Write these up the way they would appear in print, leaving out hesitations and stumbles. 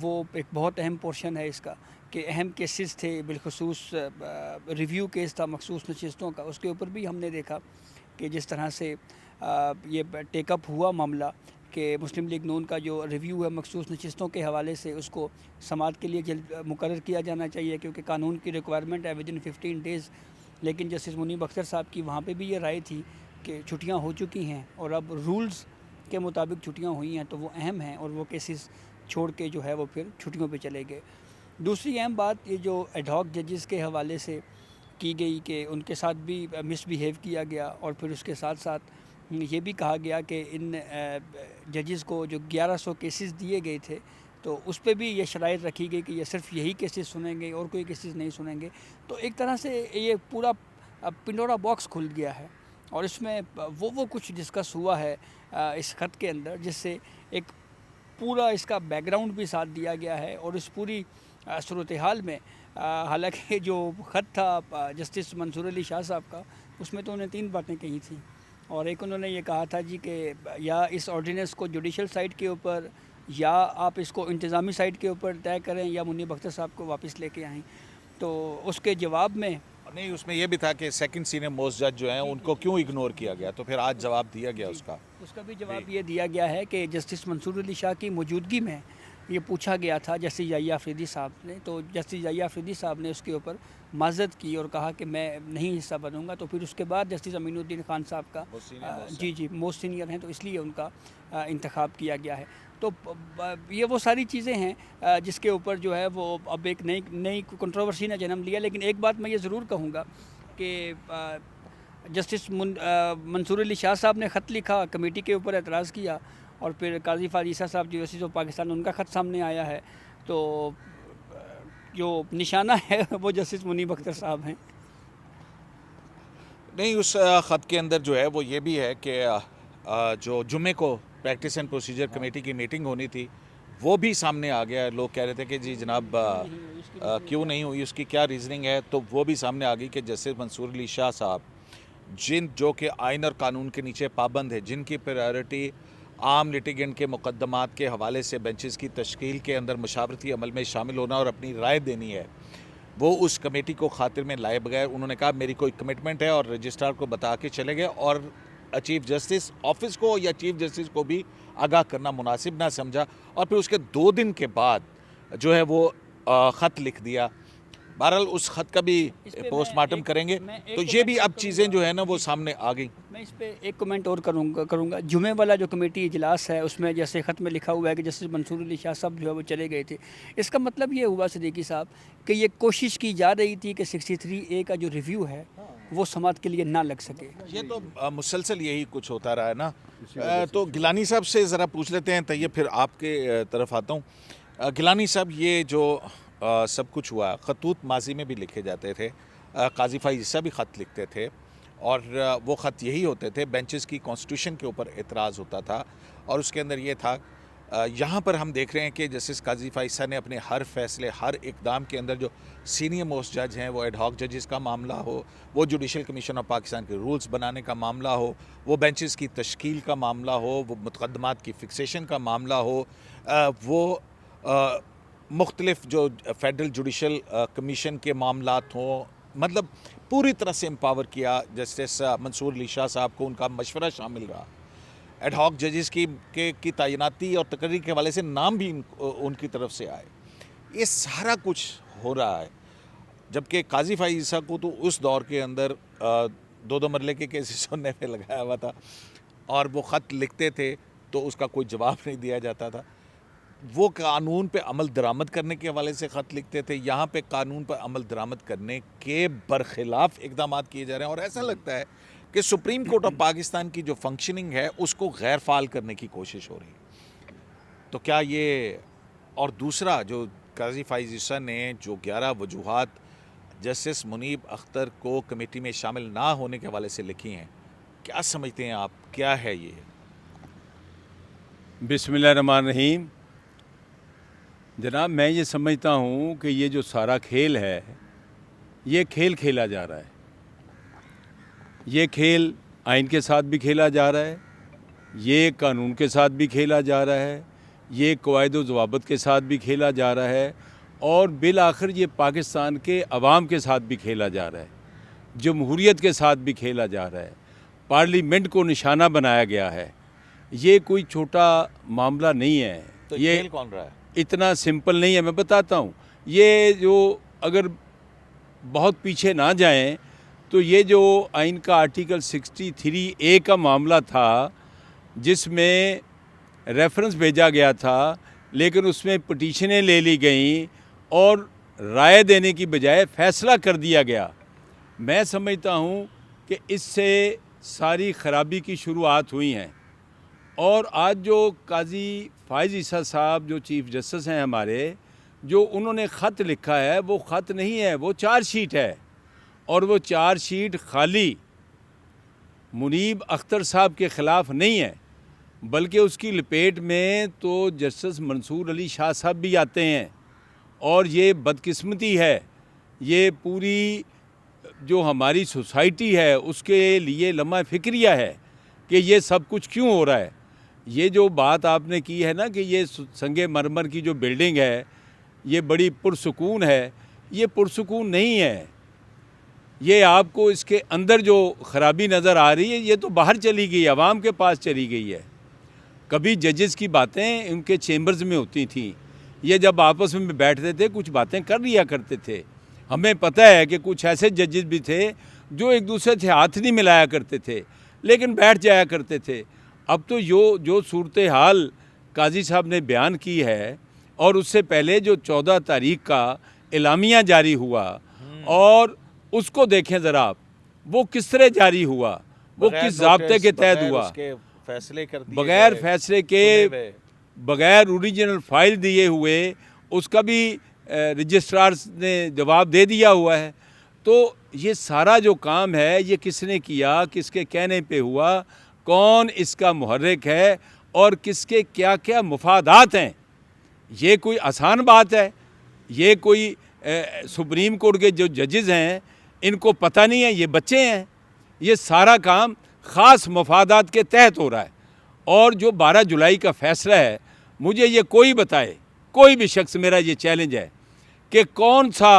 وہ ایک بہت اہم پورشن ہے اس کا کہ اہم کیسز تھے، بالخصوص ریویو کیس تھا مخصوص نشستوں کا، اس کے اوپر بھی ہم نے دیکھا کہ جس طرح سے یہ ٹیک اپ ہوا معاملہ کہ مسلم لیگ نون کا جو ریویو ہے مخصوص نشستوں کے حوالے سے اس کو سماعت کے لیے جلد مقرر کیا جانا چاہیے، کیونکہ قانون کی ریکوائرمنٹ ہے ود ان 15 days. لیکن جسٹس منیب اختر صاحب کی وہاں پہ بھی یہ رائے تھی کہ چھٹیاں ہو چکی ہیں اور اب رولز کے مطابق چھٹیاں ہوئی ہیں تو وہ اہم ہیں، اور وہ کیسز چھوڑ کے جو ہے وہ پھر چھٹیوں پہ چلے گئے. دوسری اہم بات یہ جو ایڈ ہاک ججز کے حوالے سے کی گئی کہ ان کے ساتھ بھی مس بیہیو کیا گیا، اور پھر اس کے ساتھ ساتھ یہ بھی کہا گیا کہ ان ججز کو جو 1100 کیسز دیے گئے تھے تو اس پہ بھی یہ شرائط رکھی گئی کہ یہ صرف یہی کیسز سنیں گے اور کوئی کیسز نہیں سنیں گے. تو ایک طرح سے یہ پورا پنڈورا باکس کھل گیا ہے، اور اس میں وہ کچھ ڈسکس ہوا ہے اس خط کے اندر جس سے ایک پورا اس کا بیک گراؤنڈ بھی ساتھ دیا گیا ہے. اور اس پوری صورتحال میں حالانکہ جو خط تھا جسٹس منصور علی شاہ صاحب کا، اس میں تو انہوں نے 3 باتیں کہی تھیں، اور ایک انہوں نے یہ کہا تھا جی کہ یا اس آرڈیننس کو جوڈیشل سائٹ کے اوپر یا آپ اس کو انتظامی سائٹ کے اوپر طے کریں یا منیب اختر صاحب کو واپس لے کے آئیں. تو اس کے جواب میں نہیں، اس میں یہ بھی تھا کہ سیکنڈ سینئر موسٹ جج جو ہیں ان کو کیوں اگنور کیا گیا، تو پھر آج جواب دیا گیا اس کا بھی جواب یہ دیا گیا ہے کہ جسٹس منصور علی شاہ کی موجودگی میں یہ پوچھا گیا تھا جسٹس یحییٰ آفریدی صاحب نے، تو جسٹس یحییٰ آفریدی صاحب نے اس کے اوپر معذرت کی اور کہا کہ میں نہیں حصہ بنوں گا. تو پھر اس کے بعد جسٹس امین الدین خان صاحب کا جی موسٹ سینئر ہیں تو اس لیے ان کا انتخاب کیا گیا ہے. تو یہ وہ ساری چیزیں ہیں جس کے اوپر جو ہے وہ اب ایک نئی کنٹروورسی نے جنم لیا. لیکن ایک بات میں یہ ضرور کہوں گا کہ جسٹس منصور علی شاہ صاحب نے خط لکھا، کمیٹی کے اوپر اعتراض کیا، اور پھر قاضی فاضل عیسیٰ صاحب جو جسٹس آف پاکستان ان کا خط سامنے آیا ہے، تو جو نشانہ ہے وہ جسٹس منیب اختر صاحب ہیں. نہیں، اس خط کے اندر جو ہے وہ یہ بھی ہے کہ جو جمعے کو پریکٹس اینڈ پروسیجر کمیٹی کی میٹنگ ہونی تھی وہ بھی سامنے آ گیا. لوگ کہہ رہے تھے کہ جی جناب کیوں نہیں ہوئی، اس کی کیا ریزننگ ہے، تو وہ بھی سامنے آ گئی کہ جسٹس منصور علی شاہ صاحب جو کہ آئین اور قانون کے نیچے پابند ہے، جن کی پرائیورٹی عام لٹیگنٹ کے مقدمات کے حوالے سے بینچز کی تشکیل کے اندر مشاورتی عمل میں شامل ہونا اور اپنی رائے دینی ہے، وہ اس کمیٹی کو خاطر میں لائے بغیر انہوں نے کہا میری کوئی کمٹمنٹ ہے، اور رجسٹرار کو بتا کے چلے گئے، اور چیف جسٹس آفس کو یا چیف جسٹس کو بھی آگاہ کرنا مناسب نہ سمجھا، اور پھر اس کے 2 دن کے بعد جو ہے وہ خط لکھ دیا. بہرحال اس خط کا بھی پوسٹ مارٹم کریں گے. تو یہ بھی اب چیزیں جو ہے نا وہ سامنے آ گئی. میں اس پہ ایک کمنٹ اور کروں گا. جمعے والا جو کمیٹی اجلاس ہے اس میں جیسے خط میں لکھا ہوا ہے کہ جسٹس منصور علی شاہ صاحب جو ہے وہ چلے گئے تھے، اس کا مطلب یہ ہوا صدیقی صاحب کہ یہ کوشش کی جا رہی تھی کہ 63A کا جو ریویو ہے وہ سماعت کے لیے نہ لگ سکے. یہ تو مسلسل یہی کچھ ہوتا رہا ہے نا. تو گیلانی صاحب سے ذرا پوچھ لیتے ہیں، طیب پھر آپ کے طرف آتا ہوں. گیلانی صاحب، یہ جو سب کچھ ہوا، خطوط ماضی میں بھی لکھے جاتے تھے، قاضی فائز عیسیٰ بھی خط لکھتے تھے، اور وہ خط یہی ہوتے تھے، بینچز کی کانسٹیٹیوشن کے اوپر اعتراض ہوتا تھا، اور اس کے اندر یہ تھا. یہاں پر ہم دیکھ رہے ہیں کہ جسٹس قاضی فائز عیسیٰ نے اپنے ہر فیصلے، ہر اقدام کے اندر جو سینئر موسٹ جج ہیں، وہ ایڈ ہاک ججز کا معاملہ ہو، وہ جوڈیشل کمیشن آف پاکستان کے رولز بنانے کا معاملہ ہو، وہ بینچز کی تشکیل کا معاملہ ہو، وہ مقدمات کی فکسیشن کا معاملہ ہو، وہ مختلف جو فیڈرل جوڈیشل کمیشن کے معاملات ہوں، مطلب پوری طرح سے امپاور کیا جسٹس منصور علی شاہ صاحب کو. ان کا مشورہ شامل رہا. ایڈ ہاک ججز کی تعیناتی اور تقرری کے حوالے سے نام بھی ان کی طرف سے آئے. یہ سارا کچھ ہو رہا ہے، جبکہ قاضی فائز عیسیٰ کو تو اس دور کے اندر 2 مرلے کے کیسز سننے پہ لگایا ہوا تھا، اور وہ خط لکھتے تھے تو اس کا کوئی جواب نہیں دیا جاتا تھا. وہ قانون پہ عمل درآمد کرنے کے حوالے سے خط لکھتے تھے، یہاں پہ قانون پر عمل درآمد کرنے کے برخلاف اقدامات کیے جا رہے ہیں، اور ایسا لگتا ہے کہ سپریم کورٹ آف پاکستان کی جو فنکشننگ ہے اس کو غیر فعال کرنے کی کوشش ہو رہی ہے. تو کیا یہ، اور دوسرا جو قاضی فائز عیسیٰ نے جو 11 وجوہات جسٹس منیب اختر کو کمیٹی میں شامل نہ ہونے کے حوالے سے لکھی ہیں، کیا سمجھتے ہیں آپ، کیا ہے یہ؟ بسم اللہ الرحمن الرحیم. جناب، میں یہ سمجھتا ہوں کہ یہ جو سارا کھیل ہے، یہ کھیل کھیلا جا رہا ہے. یہ کھیل آئین کے ساتھ بھی کھیلا جا رہا ہے، یہ قانون کے ساتھ بھی کھیلا جا رہا ہے، یہ قواعد و ضوابط کے ساتھ بھی کھیلا جا رہا ہے اور بالآخر یہ پاکستان کے عوام کے ساتھ بھی کھیلا جا رہا ہے، جمہوریت کے ساتھ بھی کھیلا جا رہا ہے، پارلیمنٹ کو نشانہ بنایا گیا ہے۔ یہ کوئی چھوٹا معاملہ نہیں ہے، تو یہ کھیل کون رہا ہے؟ اتنا سمپل نہیں ہے۔ میں بتاتا ہوں، یہ جو اگر بہت پیچھے نہ جائیں تو یہ جو آئین کا آرٹیکل 63A کا معاملہ تھا جس میں ریفرنس بھیجا گیا تھا لیکن اس میں پٹیشنیں لے لی گئیں اور رائے دینے کی بجائے فیصلہ کر دیا گیا، میں سمجھتا ہوں کہ اس سے ساری خرابی کی شروعات ہوئی ہیں۔ اور آج جو قاضی فائز عیسیٰ صاحب جو چیف جسٹس ہیں ہمارے، جو انہوں نے خط لکھا ہے وہ خط نہیں ہے، وہ چارج شیٹ ہے، اور وہ چارج شیٹ خالی منیب اختر صاحب کے خلاف نہیں ہے بلکہ اس کی لپیٹ میں تو جسٹس منصور علی شاہ صاحب بھی آتے ہیں، اور یہ بدقسمتی ہے، یہ پوری جو ہماری سوسائٹی ہے اس کے لیے لمحہ فکریہ ہے کہ یہ سب کچھ کیوں ہو رہا ہے۔ یہ جو بات آپ نے کی ہے نا کہ یہ سنگ مرمر کی جو بلڈنگ ہے یہ بڑی پرسکون ہے، یہ پرسکون نہیں ہے۔ یہ آپ کو اس کے اندر جو خرابی نظر آ رہی ہے یہ تو باہر چلی گئی، عوام کے پاس چلی گئی ہے۔ کبھی ججز کی باتیں ان کے چیمبرز میں ہوتی تھیں، یہ جب آپس میں بیٹھتے تھے کچھ باتیں کر لیا کرتے تھے۔ ہمیں پتہ ہے کہ کچھ ایسے ججز بھی تھے جو ایک دوسرے سے ہاتھ نہیں ملایا کرتے تھے لیکن بیٹھ جایا کرتے تھے۔ اب تو جو صورتحال قاضی صاحب نے بیان کی ہے، اور اس سے پہلے جو 14 تاریخ کا اعلامیہ جاری ہوا، اور اس کو دیکھیں ذرا آپ، وہ کس طرح جاری ہوا، وہ کس ضابطے کے تحت ہوا، بغیر فیصلے کے، بغیر اوریجنل فائل دیے ہوئے، اس کا بھی رجسٹرار نے جواب دے دیا ہوا ہے۔ تو یہ سارا جو کام ہے یہ کس نے کیا، کس کے کہنے پہ ہوا، کون اس کا محرک ہے اور کس کے کیا کیا مفادات ہیں، یہ کوئی آسان بات ہے؟ یہ کوئی سپریم کورٹ کے جو ججز ہیں ان کو پتہ نہیں ہے، یہ بچے ہیں؟ یہ سارا کام خاص مفادات کے تحت ہو رہا ہے۔ اور جو 12 جولائی کا فیصلہ ہے، مجھے یہ کوئی بتائے، کوئی بھی شخص، میرا یہ چیلنج ہے کہ کون سا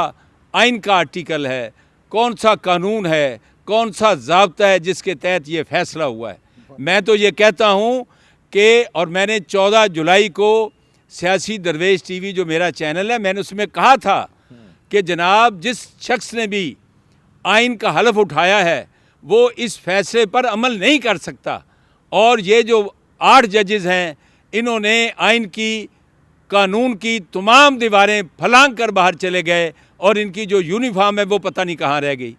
آئین کا آرٹیکل ہے، کون سا قانون ہے، کون سا ضابطہ ہے جس کے تحت یہ فیصلہ ہوا ہے۔ میں تو یہ کہتا ہوں کہ، اور میں نے 14 جولائی کو سیاسی درویش ٹی وی جو میرا چینل ہے، میں نے اس میں کہا تھا کہ جناب جس شخص نے بھی آئین کا حلف اٹھایا ہے وہ اس فیصلے پر عمل نہیں کر سکتا، اور یہ جو 8 ججز ہیں انہوں نے آئین کی، قانون کی تمام دیواریں پھلانگ کر باہر چلے گئے، اور ان کی جو یونیفارم ہے وہ پتہ نہیں کہاں رہ گئی،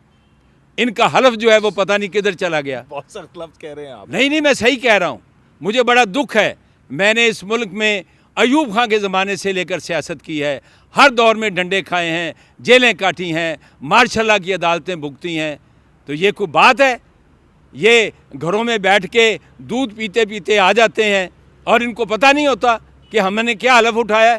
ان کا حلف جو ہے وہ پتہ نہیں کدھر چلا گیا۔ بہت سخت لفظ کہہ رہے ہیں آپ۔ نہیں، میں صحیح کہہ رہا ہوں، مجھے بڑا دکھ ہے۔ میں نے اس ملک میں ایوب خان کے زمانے سے لے کر سیاست کی ہے، ہر دور میں ڈنڈے کھائے ہیں، جیلیں کاٹی ہیں، مارشل لا کی عدالتیں بھگتی ہیں، تو یہ کوئی بات ہے؟ یہ گھروں میں بیٹھ کے دودھ پیتے پیتے آ جاتے ہیں اور ان کو پتہ نہیں ہوتا کہ ہم نے کیا حلف اٹھایا ہے۔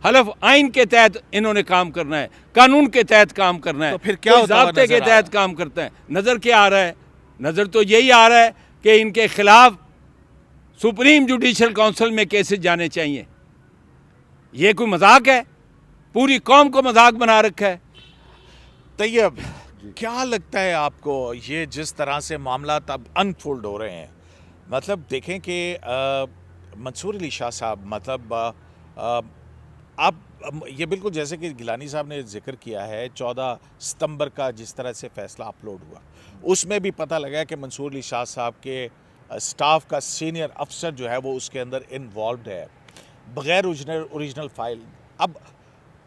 حلف آئین کے تحت انہوں نے کام کرنا ہے، قانون کے تحت کام کرنا ہے، تو پھر کیا ہوتا ہوا ضابطے کے نظر آ رہا ہے؟ تحت کام کرتا ہے۔ نظر کیا آ رہا ہے؟ نظر تو یہی آ رہا ہے کہ ان کے خلاف سپریم جوڈیشل کونسل میں کیسز جانے چاہیے۔ یہ کوئی مذاق ہے؟ پوری قوم کو مذاق بنا رکھا ہے۔ طیب، کیا لگتا ہے آپ کو یہ جس طرح سے معاملات اب انفولڈ ہو رہے ہیں، مطلب دیکھیں کہ منصور علی شاہ صاحب، مطلب آپ یہ بالکل جیسے کہ گیلانی صاحب نے ذکر کیا ہے 14 ستمبر کا جس طرح سے فیصلہ اپلوڈ ہوا، اس میں بھی پتہ لگا کہ منصور علی شاہ صاحب کے سٹاف کا سینئر افسر جو ہے وہ اس کے اندر انوالوڈ ہے، بغیر اوریجنل فائل۔ اب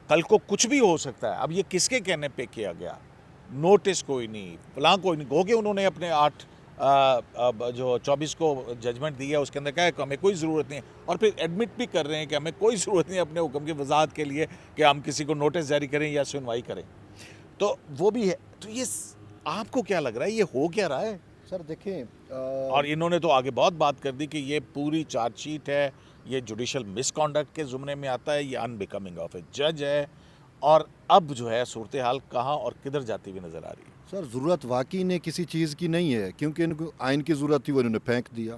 کل کو کچھ بھی ہو سکتا ہے، اب یہ کس کے کہنے پہ کیا گیا؟ نوٹس کوئی نہیں، فلاں کوئی نہیں، گو کہ انہوں نے اپنے 24 کو ججمنٹ دی ہے، اس کے اندر کہا ہے کہ ہمیں کوئی ضرورت نہیں ہے، اور پھر ایڈمٹ بھی کر رہے ہیں کہ ہمیں کوئی ضرورت نہیں ہے اپنے حکم کی وضاحت کے لیے کہ ہم کسی کو نوٹس جاری کریں یا سنوائی کریں، تو وہ بھی ہے۔ تو یہ آپ کو کیا لگ رہا ہے یہ ہو کیا رہا ہے؟ سر دیکھیں، اور انہوں نے تو آگے بہت بات کر دی کہ یہ پوری چارج شیٹ ہے، یہ جوڈیشل مس کانڈکٹ کے زمرے میں آتا ہے، یہ ان بیکمنگ آف اے جج ہے، اور اب جو ہے صورتحال کہاں اور کدھر جاتی ہوئی نظر آ رہی ہے۔ سر ضرورت واقعی نے کسی چیز کی نہیں ہے، کیونکہ ان کو آئین کی ضرورت تھی وہ انہوں نے پھینک دیا،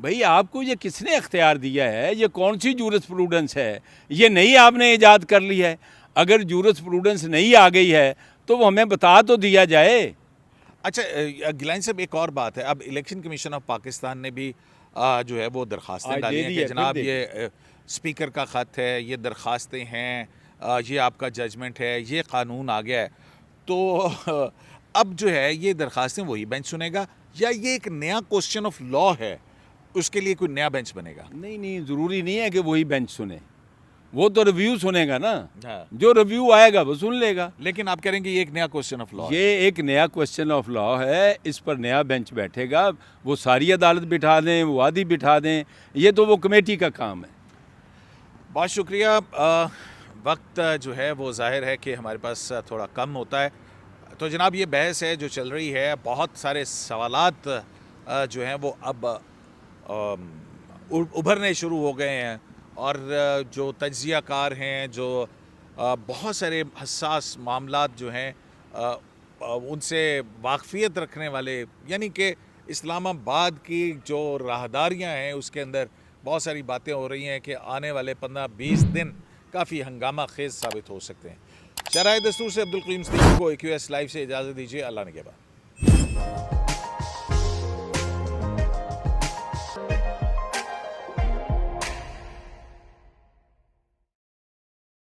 بھئی آپ کو یہ کس نے اختیار دیا ہے؟ یہ کون سی جورس پروڈنس ہے؟ یہ نہیں آپ نے ایجاد کر لی ہے؟ اگر جورس پروڈنس نہیں آ گئی ہے تو وہ ہمیں بتا تو دیا جائے۔ اچھا گیلانی صاحب ایک اور بات ہے، اب الیکشن کمیشن آف پاکستان نے بھی جو ہے وہ درخواستیں آج ڈالی دے ہیں دی کہ ہے، جناب پھر دے یہ اسپیکر کا خط ہے، یہ درخواستیں ہیں، یہ آپ کا ججمنٹ ہے، یہ قانون آ گیا ہے، تو اب جو ہے یہ درخواستیں وہی بینچ سنے گا یا یہ ایک نیا کوسچن آف لا ہے، اس کے لیے کوئی نیا بینچ بنے گا؟ نہیں ضروری نہیں ہے کہ وہی بینچ سنے، وہ تو ریویو سنے گا نا، ہاں، جو ریویو آئے گا وہ سن لے گا۔ لیکن آپ کہہ رہے ہیں کہ یہ ایک نیا کوسچن آف لا ہے۔ یہ ایک نیا کوسچن آف لا ہے، اس پر نیا بینچ بیٹھے گا، وہ ساری عدالت بٹھا دیں، وہ وادی بٹھا دیں، یہ تو وہ کمیٹی کا کام ہے۔ بہت شکریہ۔ وقت جو ہے وہ ظاہر ہے کہ ہمارے پاس تھوڑا کم ہوتا ہے، تو جناب یہ بحث ہے جو چل رہی ہے، بہت سارے سوالات جو ہیں وہ اب ابھرنے شروع ہو گئے ہیں، اور جو تجزیہ کار ہیں، جو بہت سارے حساس معاملات جو ہیں ان سے واقفیت رکھنے والے، یعنی کہ اسلام آباد کی جو راہداریاں ہیں اس کے اندر بہت ساری باتیں ہو رہی ہیں کہ آنے والے 15-20 دن کافی ہنگامہ خیز ثابت ہو سکتے ہیں۔ شرائع دستور سے عبدالقیوم صدیقی کو AQS لائیو سے اجازت دیجیے، اللہ نگہبان۔